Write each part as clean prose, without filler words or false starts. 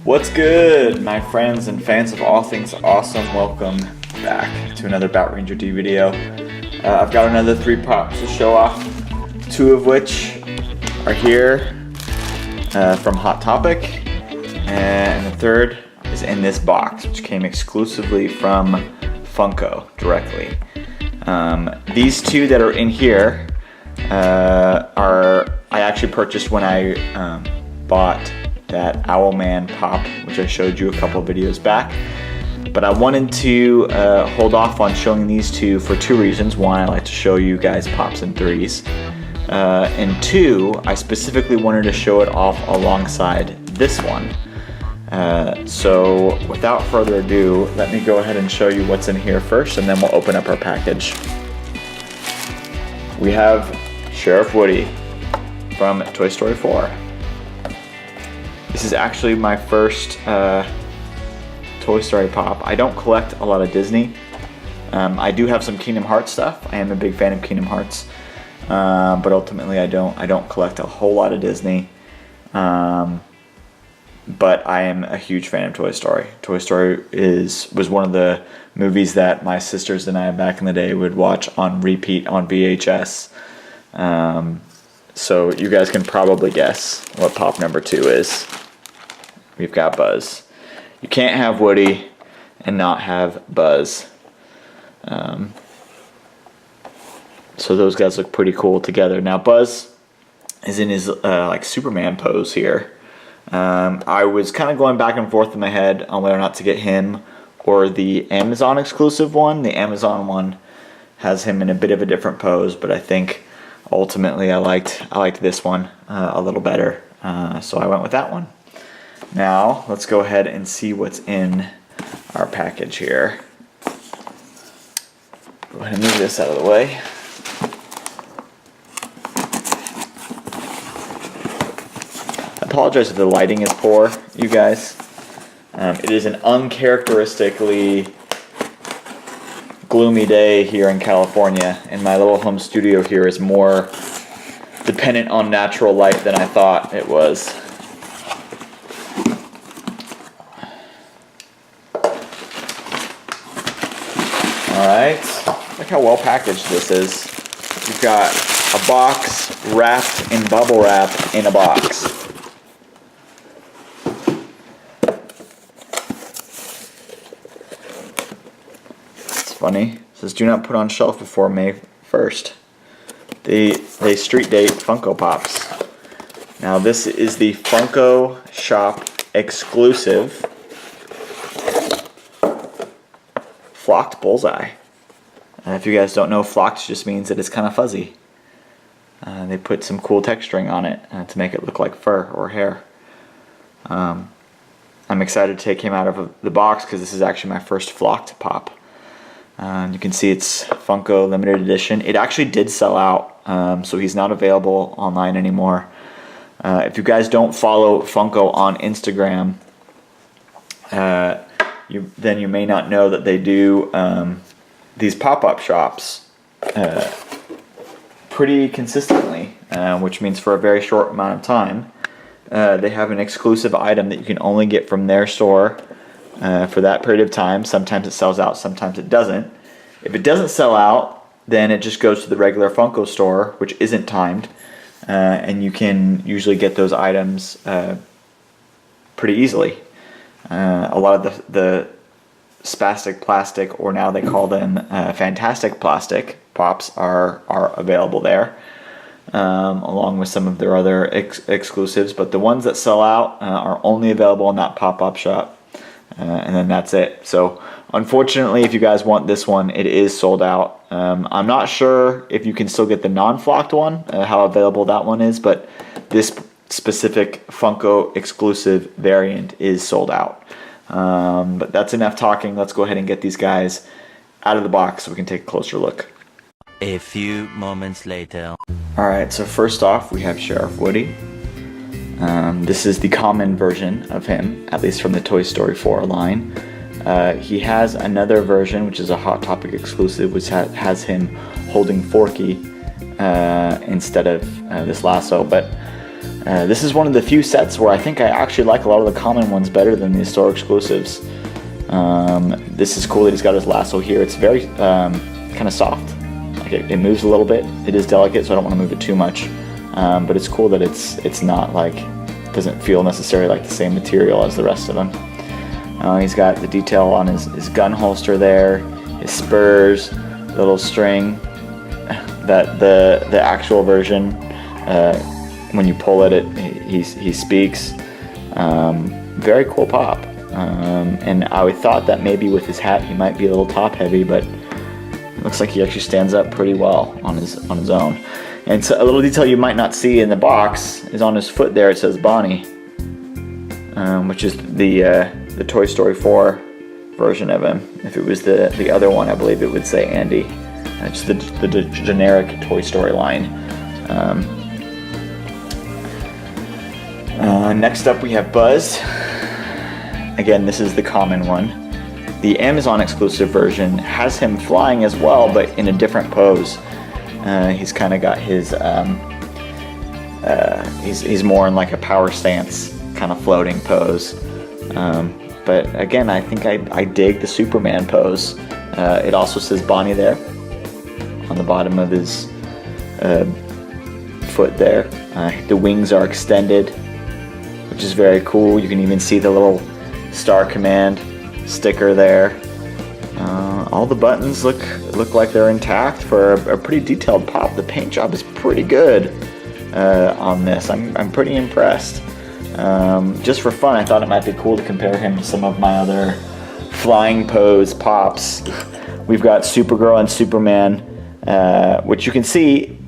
What's good, my friends and fans of all things awesome? Welcome back to another Bat Ranger D video. I've got another 3 props to show off, 2 of which are here from Hot Topic, and the third is in this box, which came exclusively from Funko directly. These 2 that are in here I actually purchased when I bought that Owlman pop, which I showed you a couple of videos back. But I wanted to hold off on showing these 2 for 2 reasons. 1, I like to show you guys pops in 3s. And 2, I specifically wanted to show it off alongside this one. So without further ado, let me go ahead and show you what's in here first, and then we'll open up our package. We have Sheriff Woody from Toy Story 4. This is actually my first Toy Story pop. I don't collect a lot of Disney. I do have some Kingdom Hearts stuff. I am a big fan of Kingdom Hearts, but ultimately I don't collect a whole lot of Disney. But I am a huge fan of Toy Story. Toy Story was one of the movies that my sisters and I back in the day would watch on repeat on VHS. So you guys can probably guess what pop number 2 is. We've got Buzz. You can't have Woody and not have Buzz. So those guys look pretty cool together. Now Buzz is in his like Superman pose here. I was kind of going back and forth in my head on whether or not to get him or the Amazon exclusive one. The Amazon one has him in a bit of a different pose, but I think ultimately I liked this one a little better, so I went with that one. Now let's go ahead and see what's in our package here. Go ahead and move this out of the way. I apologize if the lighting is poor, you guys. It is an uncharacteristically gloomy day here in California, and my little home studio here is more dependent on natural light than I thought it was. Alright, look how well packaged this is. You've got a box wrapped in bubble wrap in a box. Funny. It says do not put on shelf before May 1st. They street date Funko Pops. Now this is the Funko Shop exclusive flocked Bullseye. If you guys don't know, flocked just means that it's kind of fuzzy. They put some cool texturing on it to make it look like fur or hair. I'm excited to take him out of the box because this is actually my first flocked pop. You can see it's Funko limited edition. It actually did sell out, so he's not available online anymore. If you guys don't follow Funko on Instagram, then you may not know that they do these pop-up shops pretty consistently, which means for a very short amount of time. They have an exclusive item that you can only get from their store for that period of time. Sometimes it sells out, sometimes it doesn't. If it doesn't sell out, then it just goes to the regular Funko store, which isn't timed, and you can usually get those items pretty easily. A lot of the spastic plastic, or now they call them fantastic plastic pops, are available there, along with some of their other exclusives. But the ones that sell out are only available in that pop-up shop. And then that's it. So unfortunately, if you guys want this one, it is sold out. I'm not sure if you can still get the non-flocked one, how available that one is, but this specific Funko exclusive variant is sold out. But that's enough talking. Let's go ahead and get these guys out of the box so we can take a closer look. A few moments later. Alright, so first off we have Sheriff Woody. This is the common version of him, at least from the Toy Story 4 line. He has another version, which is a Hot Topic exclusive, which has him holding Forky instead of this lasso. But This is one of the few sets where I think I actually like a lot of the common ones better than the store exclusives. This is cool that he's got his lasso here. It's very kind of soft. Like it moves a little bit. It is delicate, so I don't want to move it too much. But it's cool that it's not like, doesn't feel necessarily like the same material as the rest of them. He's got the detail on his gun holster there, his spurs, the little string. That the actual version, when you pull it, he speaks. Very cool pop. And I thought that maybe with his hat he might be a little top heavy, but it looks like he actually stands up pretty well on his own. And so a little detail you might not see in the box is on his foot there. It says Bonnie, which is the Toy Story 4 version of him. If it was the other one, I believe it would say Andy. It's the generic Toy Story line. Next up we have Buzz. Again, this is the common one. The Amazon exclusive version has him flying as well, but in a different pose. He's kind of got his, he's more in like a power stance, kind of floating pose. But again, I think I dig the Superman pose. It also says Bonnie there on the bottom of his foot there. The wings are extended, which is very cool. You can even see the little Star Command sticker there. All the buttons look like they're intact for a pretty detailed pop. The paint job is pretty good on this. I'm pretty impressed. Just for fun, I thought it might be cool to compare him to some of my other flying pose pops. We've got Supergirl and Superman, which you can see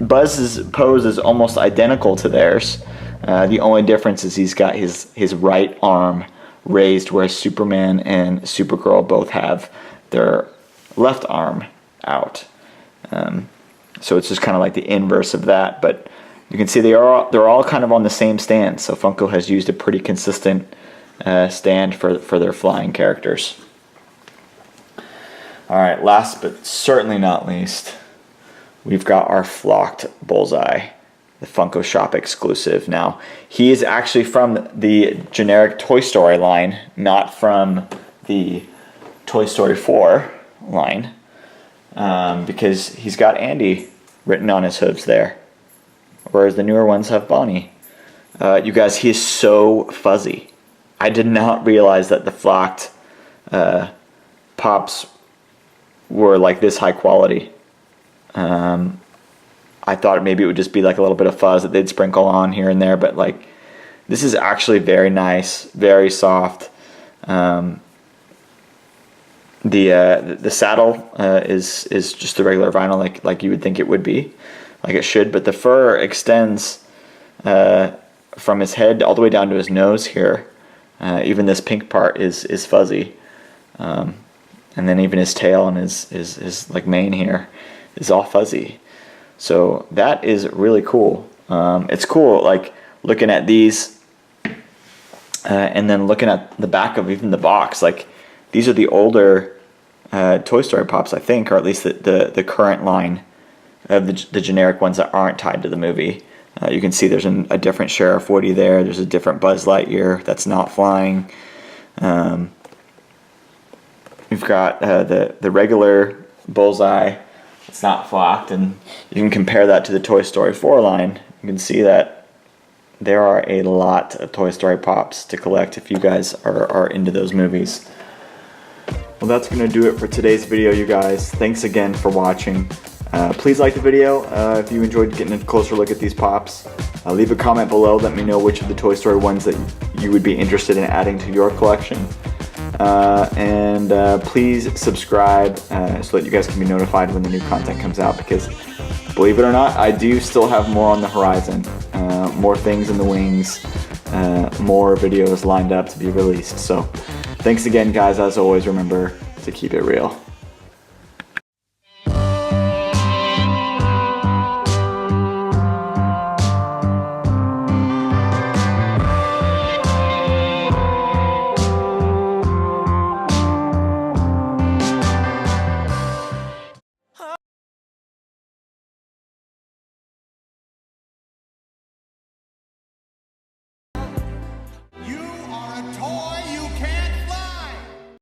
Buzz's pose is almost identical to theirs. The only difference is he's got his right arm raised, whereas Superman and Supergirl both have their left arm out. So it's just kind of like the inverse of that, but you can see they're all kind of on the same stand. So Funko has used a pretty consistent stand for their flying characters. All right, last but certainly not least, we've got our flocked Bullseye, the Funko Shop exclusive. Now, he is actually from the generic Toy Story line, not from the Toy Story 4 line, because he's got Andy written on his hooves there, whereas the newer ones have Bonnie. You guys, he is so fuzzy. I did not realize that the flocked pops were like this high quality. I thought maybe it would just be like a little bit of fuzz that they'd sprinkle on here and there, but like this is actually very nice, very soft. The saddle is just the regular vinyl, like you would think it would be, like it should, but the fur extends from his head all the way down to his nose here. Even this pink part is fuzzy, and then even his tail and his like mane here is all fuzzy. So that is really cool. It's cool, like looking at these, and then looking at the back of even the box. Like these are the older Toy Story pops, I think, or at least the current line of the generic ones that aren't tied to the movie. You can see there's a different Sheriff Woody there. There's a different Buzz Lightyear that's not flying. We've got the regular Bullseye. It's not flocked, and you can compare that to the Toy Story 4 line. You can see that there are a lot of Toy Story pops to collect if you guys are into those movies. Well, that's going to do it for today's video, you guys. Thanks again for watching. Please like the video if you enjoyed getting a closer look at these pops. Leave a comment below. Let me know which of the Toy Story ones that you would be interested in adding to your collection. And please subscribe so that you guys can be notified when the new content comes out, because believe it or not, I do still have more on the horizon, more things in the wings, more videos lined up to be released. So thanks again, guys. As always, remember to keep it real.